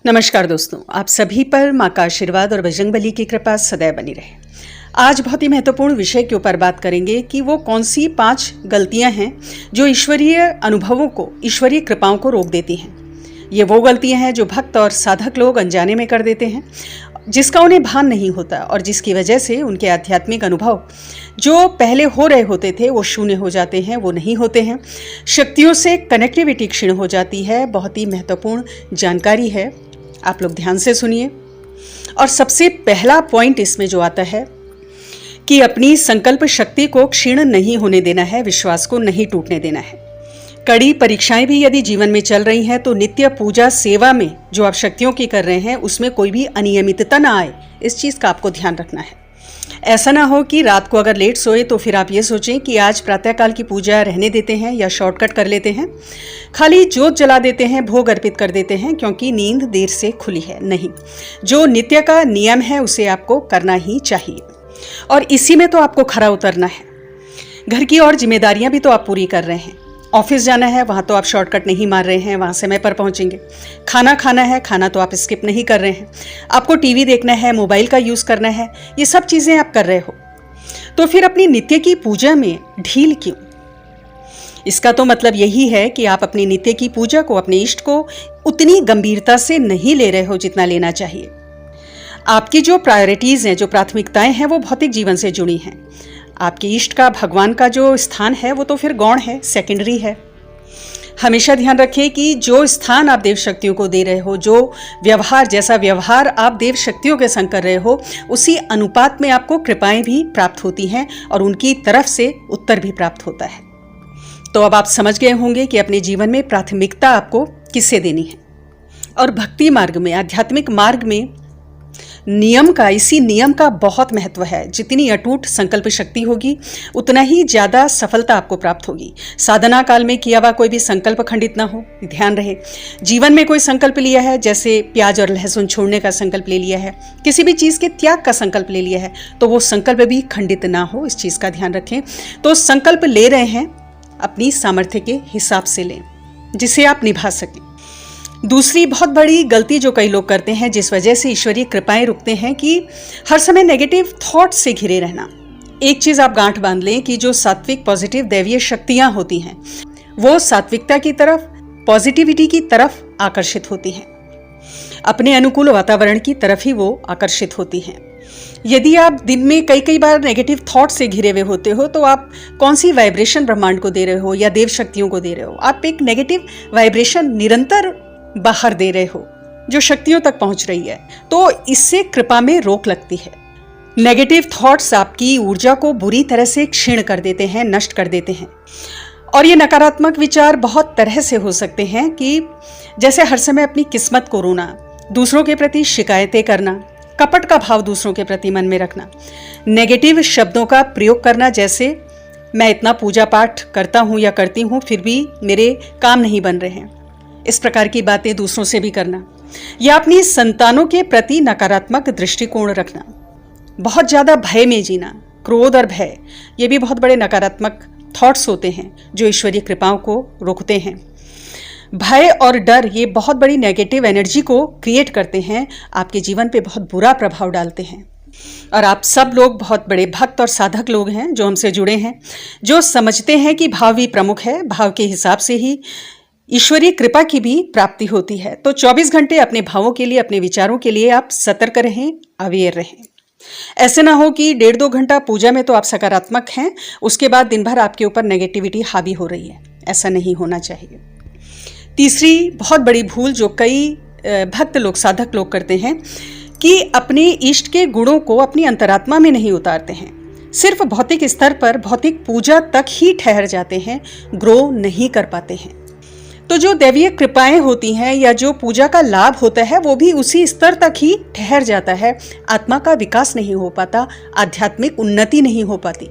नमस्कार दोस्तों, आप सभी पर माँ का आशीर्वाद और बजरंगबली की कृपा सदैव बनी रहे। आज बहुत ही महत्वपूर्ण विषय के ऊपर बात करेंगे कि वो कौन सी 5 गलतियां हैं जो ईश्वरीय अनुभवों को, ईश्वरीय कृपाओं को रोक देती हैं। ये वो गलतियां हैं जो भक्त और साधक लोग अनजाने में कर देते हैं, जिसका उन्हें भान नहीं होता और जिसकी वजह से उनके आध्यात्मिक अनुभव जो पहले हो रहे होते थे वो शून्य हो जाते हैं, वो नहीं होते हैं। शक्तियों से कनेक्टिविटी क्षीण हो जाती है। बहुत ही महत्वपूर्ण जानकारी है, आप लोग ध्यान से सुनिए। और सबसे पहला पॉइंट इसमें जो आता है कि अपनी संकल्प शक्ति को क्षीण नहीं होने देना है, विश्वास को नहीं टूटने देना है। कड़ी परीक्षाएं भी यदि जीवन में चल रही हैं तो नित्य पूजा सेवा में जो आप शक्तियों की कर रहे हैं उसमें कोई भी अनियमितता ना आए, इस चीज़ का आपको ध्यान रखना है। ऐसा ना हो कि रात को अगर लेट सोए तो फिर आप ये सोचें कि आज प्रातःकाल की पूजा रहने देते हैं या शॉर्टकट कर लेते हैं, खाली जोत जला देते हैं, भोग अर्पित कर देते हैं क्योंकि नींद देर से खुली है। नहीं, जो नित्य का नियम है उसे आपको करना ही चाहिए और इसी में तो आपको खरा उतरना है। घर की और जिम्मेदारियां भी तो आप पूरी कर रहे हैं। ऑफिस जाना है, वहाँ तो आप शॉर्टकट नहीं मार रहे हैं, वहाँ समय पर पहुँचेंगे। खाना खाना है, खाना तो आप स्किप नहीं कर रहे हैं। आपको टीवी देखना है, मोबाइल का यूज़ करना है, ये सब चीज़ें आप कर रहे हो, तो फिर अपनी नित्य की पूजा में ढील क्यों? इसका तो मतलब यही है कि आप अपनी नित्य की पूजा को, अपने इष्ट को उतनी गंभीरता से नहीं ले रहे हो जितना लेना चाहिए। आपकी जो प्रायोरिटीज़ हैं, जो प्राथमिकताएं हैं, वो भौतिक जीवन से जुड़ी हैं। आपके इष्ट का, भगवान का जो स्थान है वो तो फिर गौण है, सेकेंडरी है। हमेशा ध्यान रखें कि जो स्थान आप देव शक्तियों को दे रहे हो, जो व्यवहार, जैसा व्यवहार आप देव शक्तियों के संग कर रहे हो, उसी अनुपात में आपको कृपाएं भी प्राप्त होती हैं और उनकी तरफ से उत्तर भी प्राप्त होता है। तो अब आप समझ गए होंगे कि अपने जीवन में प्राथमिकता आपको किससे देनी है। और भक्ति मार्ग में, आध्यात्मिक मार्ग में इसी नियम का बहुत महत्व है। जितनी अटूट संकल्प शक्ति होगी उतना ही ज़्यादा सफलता आपको प्राप्त होगी। साधना काल में किया हुआ कोई भी संकल्प खंडित ना हो, ध्यान रहे। जीवन में कोई संकल्प लिया है, जैसे प्याज और लहसुन छोड़ने का संकल्प ले लिया है, किसी भी चीज़ के त्याग का संकल्प ले लिया है, तो वो संकल्प भी खंडित ना हो, इस चीज़ का ध्यान रखें। तो संकल्प ले रहे हैं, अपनी सामर्थ्य के हिसाब से लें जिसे आप निभा सकें। दूसरी बहुत बड़ी गलती जो कई लोग करते हैं, जिस वजह से ईश्वरीय कृपाएं रुकते हैं, कि हर समय नेगेटिव थॉट से घिरे रहना। एक चीज़ आप गांठ बांध लें कि जो सात्विक, पॉजिटिव, दैवीय शक्तियां होती हैं वो सात्विकता की तरफ, पॉजिटिविटी की तरफ आकर्षित होती हैं, अपने अनुकूल वातावरण की तरफ ही वो आकर्षित होती हैं। यदि आप दिन में कई बार नेगेटिव थॉट से घिरे हुए होते हो तो आप कौन सी वाइब्रेशन ब्रह्मांड को दे रहे हो या देव शक्तियों को दे रहे हो? आप एक नेगेटिव वाइब्रेशन निरंतर बाहर दे रहे हो जो शक्तियों तक पहुंच रही है। तो इससे कृपा में रोक लगती है। नेगेटिव थॉट्स आपकी ऊर्जा को बुरी तरह से क्षीण कर देते हैं, नष्ट कर देते हैं। और ये नकारात्मक विचार बहुत तरह से हो सकते हैं कि जैसे हर समय अपनी किस्मत को रोना, दूसरों के प्रति शिकायतें करना, कपट का भाव दूसरों के प्रति मन में रखना, नेगेटिव शब्दों का प्रयोग करना, जैसे मैं इतना पूजा पाठ करता हूँ या करती हूँ फिर भी मेरे काम नहीं बन रहे हैं, इस प्रकार की बातें दूसरों से भी करना, या अपनी संतानों के प्रति नकारात्मक दृष्टिकोण रखना, बहुत ज़्यादा भय में जीना, क्रोध और भय, ये भी बहुत बड़े नकारात्मक थॉट्स होते हैं जो ईश्वरीय कृपाओं को रोकते हैं। भय और डर ये बहुत बड़ी नेगेटिव एनर्जी को क्रिएट करते हैं, आपके जीवन पे बहुत बुरा प्रभाव डालते हैं। और आप सब लोग बहुत बड़े भक्त और साधक लोग हैं जो हमसे जुड़े हैं, जो समझते हैं कि भाव ही प्रमुख है, भाव के हिसाब से ही ईश्वरीय कृपा की भी प्राप्ति होती है। तो 24 घंटे अपने भावों के लिए, अपने विचारों के लिए आप सतर्क रहें, अवेयर रहें। ऐसे ना हो कि 1.5-2 घंटा पूजा में तो आप सकारात्मक हैं, उसके बाद दिन भर आपके ऊपर नेगेटिविटी हावी हो रही है। ऐसा नहीं होना चाहिए। तीसरी बहुत बड़ी भूल जो कई भक्त लोग, साधक लोग करते हैं कि अपने इष्ट के गुणों को अपनी अंतरात्मा में नहीं उतारते हैं, सिर्फ भौतिक स्तर पर, भौतिक पूजा तक ही ठहर जाते हैं, ग्रो नहीं कर पाते हैं। तो जो दैवीय कृपाएं होती हैं या जो पूजा का लाभ होता है वो भी उसी स्तर तक ही ठहर जाता है। आत्मा का विकास नहीं हो पाता, आध्यात्मिक उन्नति नहीं हो पाती।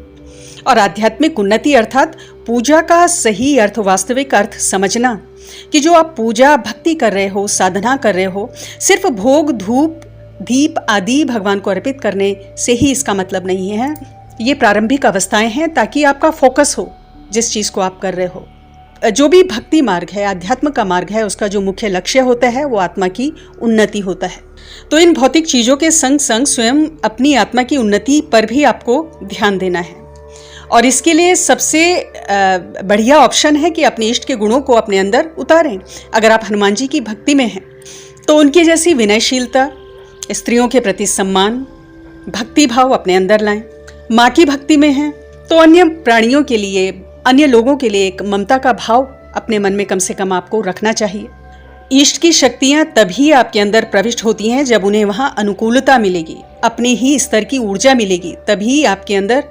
और आध्यात्मिक उन्नति अर्थात पूजा का सही अर्थ, वास्तविक अर्थ समझना कि जो आप पूजा भक्ति कर रहे हो, साधना कर रहे हो, सिर्फ भोग, धूप, दीप आदि भगवान को अर्पित करने से ही इसका मतलब नहीं है। ये प्रारंभिक अवस्थाएं हैं ताकि आपका फोकस हो जिस चीज़ को आप कर रहे हो। जो भी भक्ति मार्ग है, आध्यात्म का मार्ग है, उसका जो मुख्य लक्ष्य होता है वो आत्मा की उन्नति होता है। तो इन भौतिक चीज़ों के संग संग स्वयं अपनी आत्मा की उन्नति पर भी आपको ध्यान देना है। और इसके लिए सबसे बढ़िया ऑप्शन है कि अपने इष्ट के गुणों को अपने अंदर उतारें। अगर आप हनुमान जी की भक्ति में हैं तो उनकी जैसी विनयशीलता, स्त्रियों के प्रति सम्मान, भक्ति भाव अपने अंदर लाएं। माँ की भक्ति में हैं तो अन्य प्राणियों के लिए, अन्य लोगों के लिए एक ममता का भाव अपने मन में कम से कम आपको रखना चाहिए। इष्ट की शक्तियां तभी आपके अंदर प्रविष्ट होती हैं जब उन्हें वहां अनुकूलता मिलेगी, अपने ही स्तर की ऊर्जा मिलेगी, तभी आपके अंदर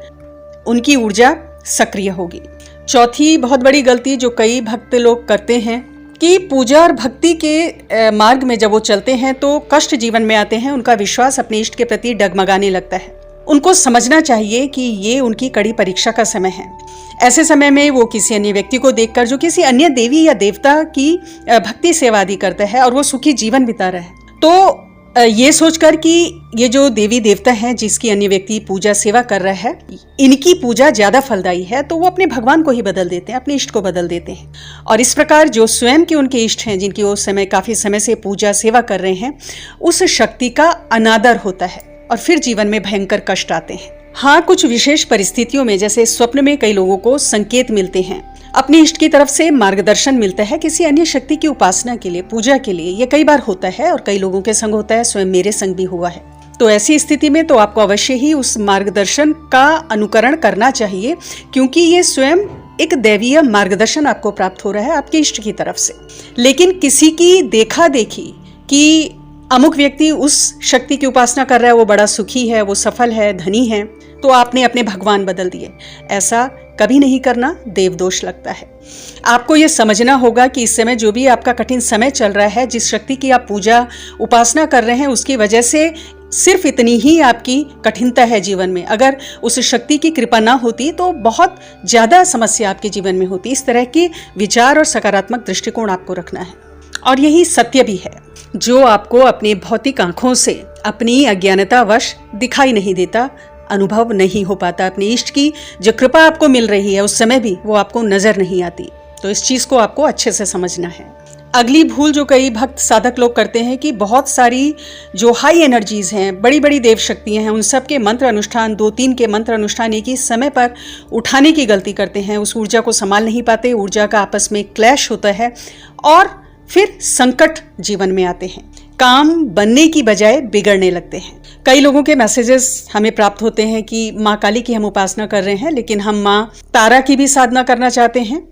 उनकी ऊर्जा सक्रिय होगी। चौथी बहुत बड़ी गलती जो कई भक्त लोग करते हैं कि पूजा और भक्ति के मार्ग में जब वो चलते हैं तो कष्ट जीवन में आते हैं, उनका विश्वास अपने इष्ट के प्रति डगमगाने लगता है। उनको समझना चाहिए कि ये उनकी कड़ी परीक्षा का समय है। ऐसे समय में वो किसी अन्य व्यक्ति को देखकर जो किसी अन्य देवी या देवता की भक्ति सेवा आदि करता है और वो सुखी जीवन बिता रहा है, तो ये सोचकर कि ये जो देवी देवता हैं जिसकी अन्य व्यक्ति पूजा सेवा कर रहा है, इनकी पूजा ज्यादा फलदायी है, तो वो अपने भगवान को ही बदल देते हैं, अपने इष्ट को बदल देते हैं। और इस प्रकार जो स्वयं के उनके इष्ट हैं, जिनकी वो काफी समय से पूजा सेवा कर रहे हैं, उस शक्ति का अनादर होता है और फिर जीवन में भयंकर कष्ट आते हैं। हाँ, कुछ विशेष परिस्थितियों में जैसे स्वप्न में कई लोगों को संकेत मिलते हैं, अपने इष्ट की तरफ से मार्गदर्शन मिलता है किसी अन्य शक्ति की उपासना के लिए, पूजा के लिए। ये कई बार होता है और कई लोगों के संग होता है, स्वयं मेरे संग भी हुआ है। तो ऐसी स्थिति में तो आपको अवश्य ही उस मार्गदर्शन का अनुकरण करना चाहिए, क्योंकि ये स्वयं एक दैवीय मार्गदर्शन आपको प्राप्त हो रहा है आपके इष्ट की तरफ से। लेकिन किसी की देखा देखी कि अमुक व्यक्ति उस शक्ति की उपासना कर रहा है, वो बड़ा सुखी है, वो सफल है, धनी है, तो आपने अपने भगवान बदल दिए, ऐसा कभी नहीं करना, देवदोष लगता है। आपको ये समझना होगा कि इस समय जो भी आपका कठिन समय चल रहा है, जिस शक्ति की आप पूजा उपासना कर रहे हैं, उसकी वजह से सिर्फ इतनी ही आपकी कठिनता है जीवन में। अगर उस शक्ति की कृपा ना होती तो बहुत ज़्यादा समस्या आपके जीवन में होती। इस तरह के विचार और सकारात्मक दृष्टिकोण आपको रखना है। और यही सत्य भी है जो आपको अपनी भौतिक आंखों से अपनी अज्ञानतावश दिखाई नहीं देता, अनुभव नहीं हो पाता। अपनी इष्ट की जो कृपा आपको मिल रही है उस समय भी वो आपको नजर नहीं आती। तो इस चीज को आपको अच्छे से समझना है। अगली भूल जो कई भक्त साधक लोग करते हैं कि बहुत सारी जो हाई एनर्जीज हैं, बड़ी बड़ी देव शक्तियां हैं, उन सब के मंत्र अनुष्ठान, 2-3 के मंत्र अनुष्ठान एक ही समय पर उठाने की गलती करते हैं। उस ऊर्जा को संभाल नहीं पाते, ऊर्जा का आपस में क्लैश होता है और फिर संकट जीवन में आते हैं, काम बनने की बजाय बिगड़ने लगते हैं। कई लोगों के मैसेजेस हमें प्राप्त होते हैं कि माँ काली की हम उपासना कर रहे हैं, लेकिन हम माँ तारा की भी साधना करना चाहते हैं,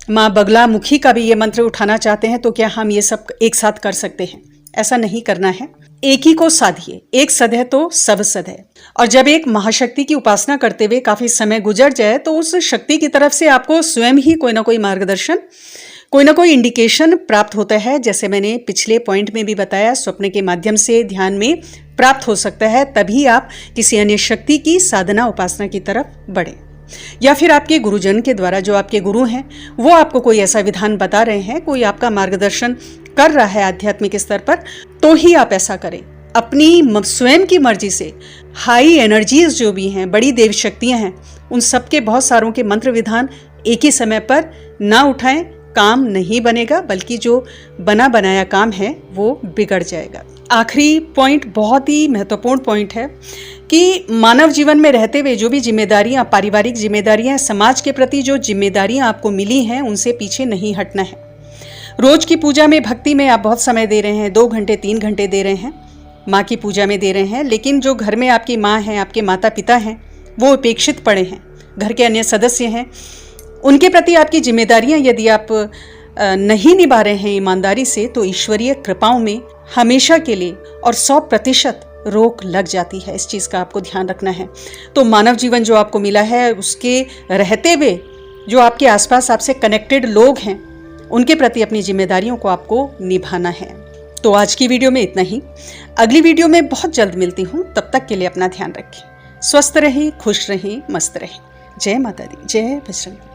माँ बगला मुखी का भी ये मंत्र उठाना चाहते हैं, तो क्या हम ये सब एक साथ कर सकते हैं? ऐसा नहीं करना है। एक ही को साधिए, एक सद है तो सब सद है। और जब एक महाशक्ति की उपासना करते हुए काफी समय गुजर जाए तो उस शक्ति की तरफ से आपको स्वयं ही कोई ना कोई मार्गदर्शन, कोई ना कोई इंडिकेशन प्राप्त होता है। जैसे मैंने पिछले पॉइंट में भी बताया, स्वप्न के माध्यम से ध्यान में प्राप्त हो सकता है, तभी आप किसी अन्य शक्ति की साधना उपासना की तरफ बढ़े। या फिर आपके गुरुजन के द्वारा, जो आपके गुरु हैं, वो आपको कोई ऐसा विधान बता रहे हैं, कोई आपका मार्गदर्शन कर रहा है आध्यात्मिक स्तर पर, तो ही आप ऐसा करें। अपनी स्वयं की मर्जी से हाई एनर्जीज जो भी हैं, बड़ी देव शक्तियां हैं, उन सबके बहुत सारों के मंत्र विधान एक ही समय पर ना उठाएं, काम नहीं बनेगा, बल्कि जो बना बनाया काम है वो बिगड़ जाएगा। आखिरी पॉइंट बहुत ही महत्वपूर्ण पॉइंट है कि मानव जीवन में रहते हुए जो भी जिम्मेदारियां, पारिवारिक जिम्मेदारियां, समाज के प्रति जो जिम्मेदारियां आपको मिली हैं, उनसे पीछे नहीं हटना है। रोज की पूजा में, भक्ति में आप बहुत समय दे रहे हैं, 2 घंटे 3 घंटे दे रहे हैं, माँ की पूजा में दे रहे हैं, लेकिन जो घर में आपकी माँ हैं, आपके माता पिता हैं, वो उपेक्षित पड़े हैं, घर के अन्य सदस्य हैं, उनके प्रति आपकी जिम्मेदारियां यदि आप नहीं निभा रहे हैं ईमानदारी से, तो ईश्वरीय कृपाओं में हमेशा के लिए और 100% रोक लग जाती है। इस चीज़ का आपको ध्यान रखना है। तो मानव जीवन जो आपको मिला है, उसके रहते हुए जो आपके आसपास आपसे कनेक्टेड लोग हैं, उनके प्रति अपनी जिम्मेदारियों को आपको निभाना है। तो आज की वीडियो में इतना ही। अगली वीडियो में बहुत जल्द मिलती हूँ। तब तक के लिए अपना ध्यान रखें, स्वस्थ रहें, खुश रहें, मस्त रहें। जय माता दी, जय बजरंग।